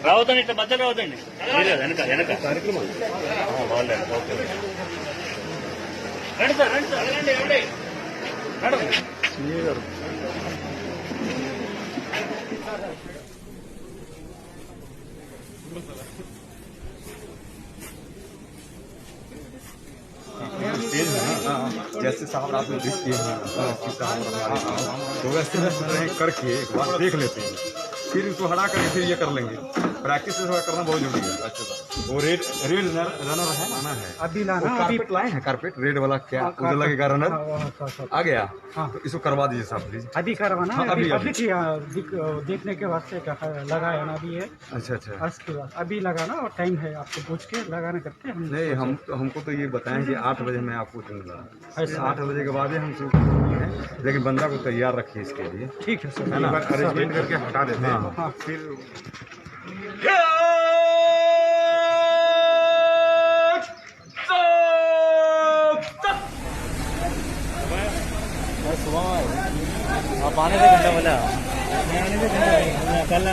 రావద్దండి, ఇట్లా మధ్య రావద్దండి. వెనక వెనక కార్యక్రమం వాళ్ళే. ఓకే రండి సార్, రండి సార్, రండి రండి మేడం సిఏ గారు. जैसे साहब रात में देखते हैं तो वैसे करके एक बार देख लेते हैं, फिर इसको हटा करके फिर ये कर लेंगे। प्रैक्टिस करना बहुत जरूरी है। अच्छा वो रेड रनर है, आना है अभी लाना। कारपेट लाए हैं, कारपेट रेड वाला क्या उधर लगेगा रनर आ गया। तो इसको करवा दीजिए साहब प्लीज। अभी करवाना है, अभी देखने के वास्ते लगाया ना अभी है। अच्छा अच्छा, उसके बाद अभी लगाना और टाइम है आपको पूछ के लगाना करते हैं। नहीं हमको तो ये बताएं कि 8 बजे मैं आपको दूंगा। 8 बजे के बाद ही हम शुरू करते हैं, लेकिन बंदा को तैयार रखिए इसके लिए। ठीक है सर, है ना, अरेंजमेंट करके हटा देते हैं। हाँ फिर आप आने से घंटा बोला, आने से घंटा कल